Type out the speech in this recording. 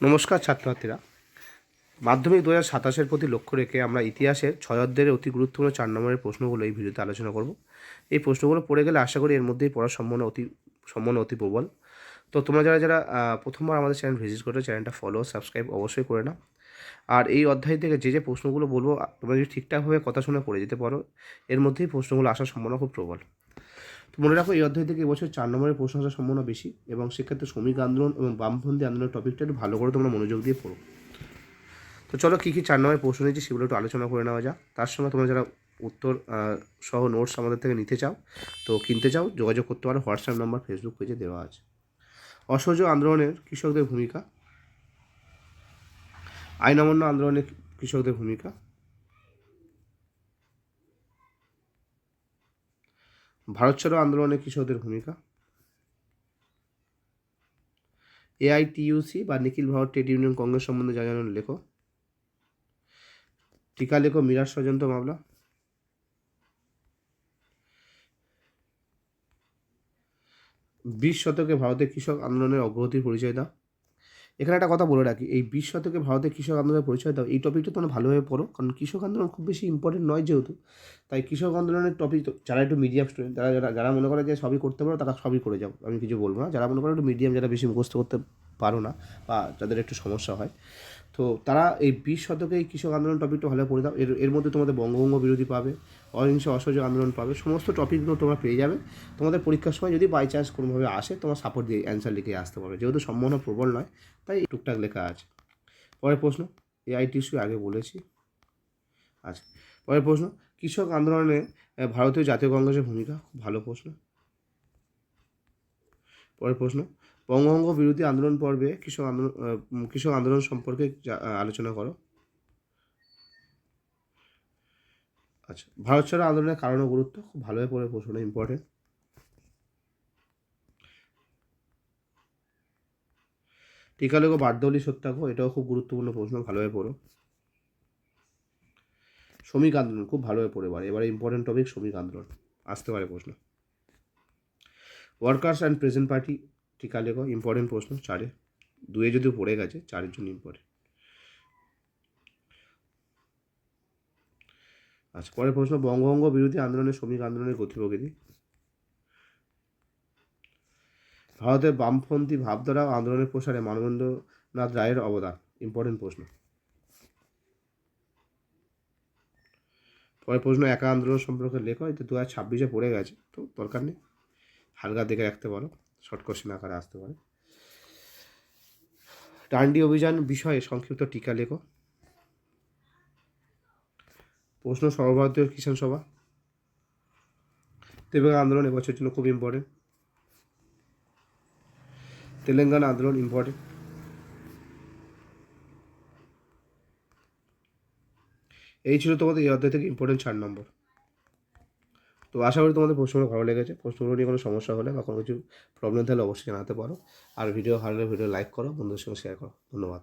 নমস্কার ছাত্রছাত্রীরা, মাধ্যমিক 2027-এর প্রতি লক্ষ্য রেখে আমরা ইতিহাসের 6 অধ্যায়ের অতি গুরুত্বপূর্ণ 4 নম্বরের প্রশ্নগুলো এই ভিডিওতে আলোচনা করব। এই প্রশ্নগুলো পড়ে গেলে আশা করি এর মধ্যেই পড়ার সম্ভাবনা অতি প্রবল। তো তোমরা যারা যারা প্রথমবার আমাদের চ্যানেল ভিজিট করো, চ্যানেলটা ফলো সাবস্ক্রাইব অবশ্যই করে নাও। আর এই অধ্যায় থেকে যে প্রশ্নগুলো বলবো তোমরা যদি ঠিকঠাকভাবে কথা শুনে পড়ে যেতে পারো, এর মধ্যেই প্রশ্নগুলো আসার সম্ভাবনা খুব প্রবল। তো মনে রাখো, এই অধ্যায় থেকে এবছর 4 নম্বরের প্রশ্ন আসার সম্ভাবনা বেশি, এবং সেক্ষেত্রে শ্রমিক আন্দোলন এবং বামপন্থী আন্দোলনের টপিকটা একটু ভালো করে তোমরা মনোযোগ দিয়ে পড়ো। তো চলো কী কী 4 নম্বরের প্রশ্ন নিয়েছি সেগুলো একটু আলোচনা করে নেওয়া যাক। তার সঙ্গে তোমরা যারা উত্তর সহ নোটস আমাদের থেকে নিতে চাও, তো কিনতে চাও, যোগাযোগ করতে পারো। হোয়াটসঅ্যাপ নাম্বার ফেসবুক পেজে দেওয়া আছে। অসহযোগ আন্দোলনের কৃষকদের ভূমিকা, আইন অমান্য আন্দোলনে কৃষকদের ভূমিকা, ভারত ছাড়ো আন্দোলনে কৃষকদের ভূমিকা, এআইটিইউসি বা নিখিল ভারত ট্রেড ইউনিয়ন কংগ্রেস সম্বন্ধে জানানোর লেখো, টিকা লেখো মিরাজ ষড়যন্ত্র মামলা, 20 শতকে ভারতের কৃষক আন্দোলনের অগ্রগতির পরিচয় দাও। এখানে একটা কথা বলে রাখি, এই 20 শতকে ভারতের কৃষক আন্দোলনের পরিচয় দাও, এই টপিকটা তোমরা ভালোভাবে পড়ো, কারণ কৃষক আন্দোলন খুব বেশি ইম্পর্টেন্ট নয় যেহেতু, তাই কৃষক আন্দোলনের টপিক যারা একটু মিডিয়াম স্টুডেন্ট, যারা মনে করে যে সবই করতে পারো, তারা সবই করে যাও, আমি কিছু বলবো না। যারা মনে করো একটু মিডিয়াম, যারা বেশি মুখস্থ করতে পারো না বা যাদের একটু সমস্যা হয়, তো তারা এই 20 শতকে এই কৃষক আন্দোলন টপিকটা ভালো পড়ে দাও। এর মধ্যে তোমাদের বঙ্গভঙ্গ বিরোধী পাবে, অহিংস অসহযোগ আন্দোলন পাবে, সমস্ত টপিকগুলো তোমরা পেয়ে যাবে। তোমাদের পরীক্ষার সময় যদি বাই চান্স কোনোভাবে আসে, তোমার সাপোর্ট দিয়ে অ্যান্সার লিখে আসতে পারবে, যেহেতু সম্ভাবনা প্রবল নয়, তাই টুকটাক লেখা আছে। পরের প্রশ্ন, এআইটিসি আগে বলেছি। আচ্ছা, পরের প্রশ্ন, কৃষক আন্দোলনে ভারতীয় জাতীয় কংগ্রেসের ভূমিকা, খুব ভালো প্রশ্ন। পরের প্রশ্ন, বঙ্গভঙ্গ বিরোধী আন্দোলন পর্বে কৃষক আন্দোলন সম্পর্কে আলোচনা করো। আচ্ছা, ভারত ছাড়ো আন্দোলনের কারণ ও গুরুত্ব, খুব ভালোভাবে পড়ে প্রশ্নটা ইম্পর্টেন্ট। টিকা লেখো বারদৌলি সত্যাগ্রহ, এটাও খুব গুরুত্বপূর্ণ প্রশ্ন, ভালোভাবে পড়ো। শ্রমিক আন্দোলন খুব ভালোভাবে পড়ে, এবারে ইম্পর্টেন্ট টপিক শ্রমিক আন্দোলন, আসতে পারে প্রশ্ন। ওয়ার্কার্স অ্যান্ড প্রেজেন্ট পার্টি, টিকা লেখো, ইম্পর্টেন্ট প্রশ্ন 4-এ, 2-এ যদিও পড়ে গেছে, 4-এর জন্য ইম্পর্টেন্ট। আচ্ছা, পরের প্রশ্ন, বঙ্গভঙ্গ বিরোধী আন্দোলনের শ্রমিক আন্দোলনের গতি প্রকৃতি, ভারতের বামপন্থী ভাবধারা ও আন্দোলনের প্রসারে মানবেন্দ্রনাথ রায়ের অবদান, ইম্পর্টেন্ট প্রশ্ন। পরের প্রশ্ন, একা আন্দোলন সম্পর্কে লেখো, এটা 2026-এ পড়ে গেছে, তো দরকার নেই, হালকা দেখে রাখতে পারো, শর্ট কোশ্চেন আকারে আসতে পারে। ডান্ডি অভিযান বিষয়ে সংক্ষিপ্ত টিকা লেখো। প্রশ্ন, সর্বভারতীয় কিষাণ সভা, তেলেঙ্গানা আন্দোলন এবছরের জন্য খুব ইম্পর্টেন্ট, তেলেঙ্গানা আন্দোলন ইম্পর্টেন্ট। এই ছিল তোমাদের এই অধ্যায় থেকে ইম্পর্টেন্ট 4 নম্বর। তো আশা করি তোমাদের প্রশ্নগুলো ভালো লেগেছে। প্রশ্নগুলো নিয়ে কোনো সমস্যা হলে বা কোনো কিছু প্রবলেম থাকলে অবশ্যই জানাতে পারো। আর ভিডিও ভালো লাগলে ভিডিও লাইক করো, বন্ধুদের সঙ্গে শেয়ার করো। ধন্যবাদ।